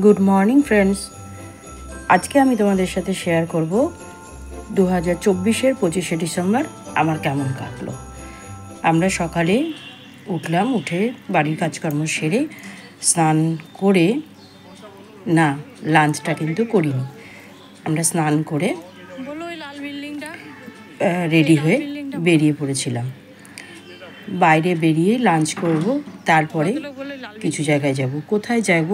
Good morning friends. আজকে আমি তোমাদের সাথে শেয়ার করব 2024-এর 25শে ডিসেম্বর আমার কেমন কাটলো। আমরা সকালে উঠলাম, উঠে বাড়ির কাজকর্ম সেরে স্নান করে, না লাঞ্চটা কিন্তু করিনি, আমরা স্নান করে রেডি হয়ে বেরিয়ে পড়েছিলাম। বাইরে বেরিয়ে লাঞ্চ করব, তারপরে কিছু জায়গায় যাব। কোথায় যাব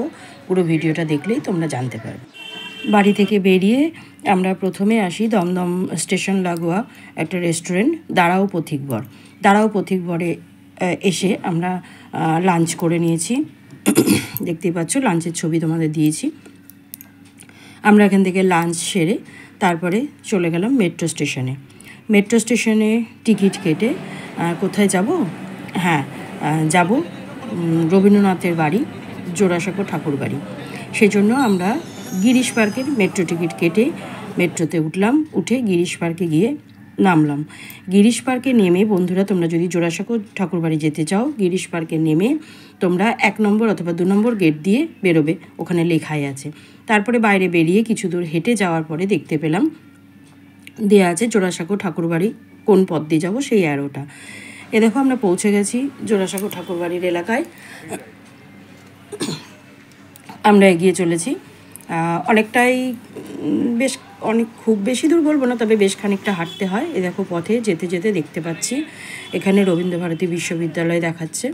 পুরো ভিডিওটা দেখলেই তোমরা জানতে পারবে। বাড়ি থেকে বেরিয়ে আমরা প্রথমে আসি দমদম স্টেশন লাগোয়া একটা রেস্টুরেন্ট দাঁড়াও পথিকবর। দাঁড়াও পথিকবরে এসে আমরা লাঞ্চ করে নিয়েছি। দেখতেই পাচ্ছ লাঞ্চের ছবি তোমাদের দিয়েছি। আমরা এখান থেকে লাঞ্চ সেরে তারপরে চলে গেলাম মেট্রো স্টেশনে। মেট্রো স্টেশনে টিকিট কেটে কোথায় যাব? হ্যাঁ, যাব রবীন্দ্রনাথের বাড়ি, জোড়াসাঁকো ঠাকুর বাড়ি। সেজন্য আমরা গিরিশ পার্কের মেট্রো টিকিট কেটে মেট্রোতে উঠলাম। উঠে গিরিশ পার্কে গিয়ে নামলাম। গিরিশ পার্কে নেমে বন্ধুরা, তোমরা যদি জোড়াসাঁকো ঠাকুর বাড়ি যেতে চাও, গিরিশ পার্কে নেমে তোমরা 1 নম্বর অথবা 2 নম্বর গেট দিয়ে বেরোবে, ওখানে লেখাই আছে। তারপরে বাইরে বেরিয়ে কিছু দূর হেঁটে যাওয়ার পরে দেখতে পেলাম দেয়া আছে জোড়াসাঁকো ঠাকুর বাড়ি, কোন পথ দিয়ে যাবো সেই অ্যারোটা। এ দেখো আমরা পৌঁছে গেছি জোড়াসাঁকো ঠাকুর বাড়ির এলাকায়। আমরা এগিয়ে চলেছি, অনেকটাই, খুব বেশি দূর বলবো না, তবে বেশ খানিকটা হাঁটতে হয়। এ দেখো পথে যেতে যেতে দেখতে পাচ্ছি এখানে রবীন্দ্রভারতী বিশ্ববিদ্যালয় দেখাচ্ছে,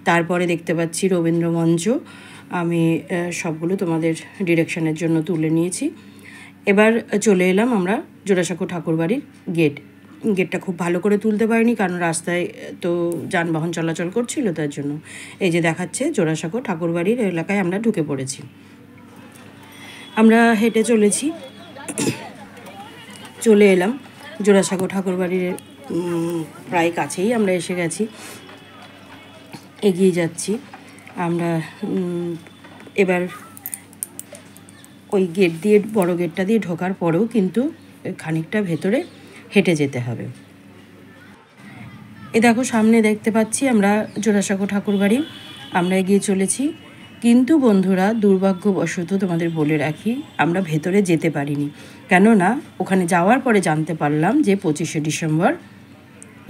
তারপরে দেখতে পাচ্ছি রবীন্দ্র মঞ্চ। আমি সবগুলো তোমাদের ডিরেকশনের জন্য তুলে নিয়েছি। এবার চলে এলাম আমরা জোড়াসাঁকো ঠাকুরবাড়ির গেটটা খুব ভালো করে তুলতে পারিনি, কারণ রাস্তায় তো যানবাহন চলাচল করছিল, তার জন্য। এই যে দেখাচ্ছে জোড়াসাঁকো ঠাকুরবাড়ির এলাকায় আমরা ঢুকে পড়েছি। আমরা হেঁটে চলেছি, চলে এলাম জোড়াসাঁকো ঠাকুরবাড়ির প্রায় কাছেই আমরা এসে গেছি। এগিয়ে যাচ্ছি আমরা। এবার ওই গেট দিয়ে, বড় গেটটা দিয়ে ঢোকার পরেও কিন্তু খানিকটা ভেতরে হেঁটে যেতে হবে। এ দেখো সামনে দেখতে পাচ্ছি আমরা জোড়াসাঁকো ঠাকুরবাড়ি। আমরা এগিয়ে চলেছি, কিন্তু বন্ধুরা দুর্ভাগ্যবশত তোমাদের বলে রাখি, আমরা ভেতরে যেতে পারিনি। কেননা ওখানে যাওয়ার পরে জানতে পারলাম যে 25শে ডিসেম্বর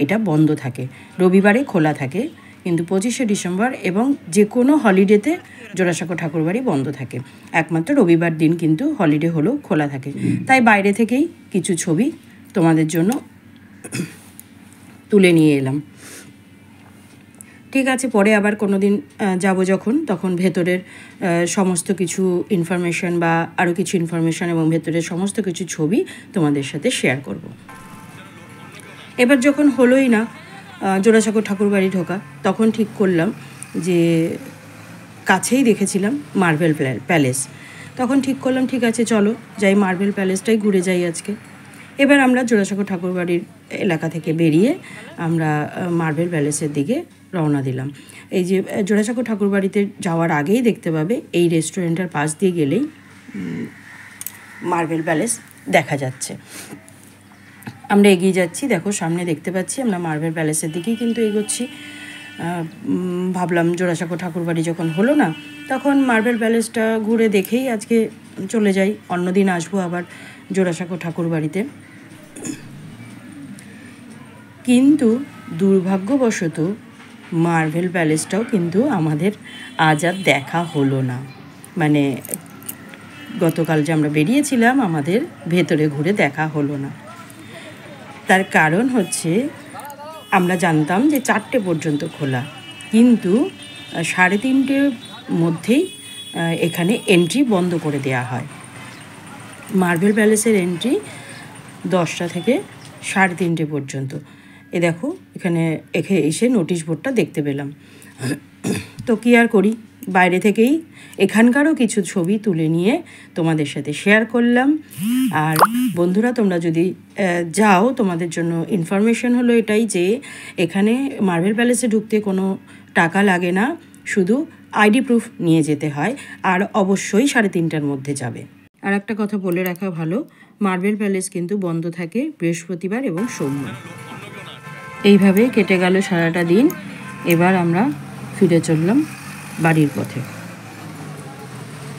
এটা বন্ধ থাকে, রবিবারে খোলা থাকে, কিন্তু 25শে ডিসেম্বর এবং যে কোনো হলিডেতে জোড়াসাঁকো ঠাকুরবাড়ি বন্ধ থাকে। একমাত্র রবিবার দিন কিন্তু হলিডে হলেও খোলা থাকে। তাই বাইরে থেকেই কিছু ছবি তোমাদের জন্য তুলে নিয়ে এলাম। ঠিক আছে, পরে আবার কোনো দিন যাবো যখন, তখন ভেতরের সমস্ত কিছু ইনফরমেশন বা আরও কিছু ইনফরমেশন এবং ভেতরের সমস্ত কিছু ছবি তোমাদের সাথে শেয়ার করব। এবার যখন হলোই না জোড়াসাঁকো ঠাকুরবাড়ি ঢোকা, তখন ঠিক করলাম যে কাছেই দেখেছিলাম মার্বেল প্যালেস। তখন ঠিক করলাম ঠিক আছে চলো যাই, মার্বেল প্যালেসটাই ঘুরে যাই আজকে। এবার আমরা জোড়াসাঁকো ঠাকুরবাড়ির এলাকা থেকে বেরিয়ে আমরা মার্বেল প্যালেসের দিকে রওনা দিলাম। এই যে জোড়াসাঁকো ঠাকুরবাড়িতে যাওয়ার আগেই দেখতে পাবে এই রেস্টুরেন্টের পাশ দিয়ে গেলেই মার্বেল প্যালেস দেখা যাচ্ছে। আমরা এগিয়ে যাচ্ছি, দেখো সামনে দেখতে পাচ্ছি আমরা মার্বেল প্যালেসের দিকেই কিন্তু এগোচ্ছি। ভাবলাম জোড়াসাঁকো ঠাকুরবাড়ি যখন হলো না, তখন মার্বেল প্যালেসটা ঘুরে দেখেই আজকে চলে যাই, অন্যদিন আসবো আবার জোড়াসাঁকো ঠাকুরবাড়িতে। কিন্তু দুর্ভাগ্যবশত মার্বেল প্যালেসটাও কিন্তু আমাদের আজ আর দেখা হলো না। মানে গতকাল যে আমরা বেরিয়েছিলাম, আমাদের ভেতরে ঘুরে দেখা হলো না। তার কারণ হচ্ছে আমরা জানতাম যে 4টে পর্যন্ত খোলা, কিন্তু 3:30-র মধ্যেই এখানে এন্ট্রি বন্ধ করে দেওয়া হয়। মার্বেল প্যালেসের এন্ট্রি 10টা থেকে 3:30 পর্যন্ত। এ দেখো এখানে এসে নোটিশ বোর্ডটা দেখতে পেলাম। তো কী আর করি, বাইরে থেকেই এখানকারও কিছু ছবি তুলে নিয়ে তোমাদের সাথে শেয়ার করলাম। আর বন্ধুরা, তোমরা যদি যাও, তোমাদের জন্য ইনফরমেশন হলো এটাই যে এখানে মার্বেল প্যালেসে ঢুকতে কোনো টাকা লাগে না, শুধু আইডি প্রুফ নিয়ে যেতে হয়, আর অবশ্যই 3:30টার মধ্যে যাবে। আর একটা কথা বলে রাখা ভালো, মার্বেল প্যালেস কিন্তু বন্ধ থাকে বৃহস্পতিবার এবং সোমবার। এইভাবে কেটে গেল সারাটা দিন। এবার আমরা ফিরে চললাম বাড়ির পথে।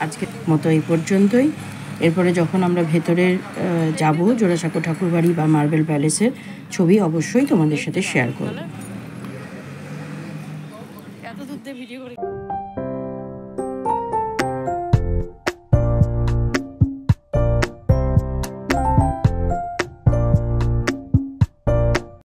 আজকের মতো এই পর্যন্তই। এরপরে যখন আমরা ভেতরে যাব জোড়াসাঁকো ঠাকুরবাড়ি বা মার্বেল প্যালেসের ছবি অবশ্যই তোমাদের সাথে শেয়ার করব। এত দূর দিয়ে ভিডিও করে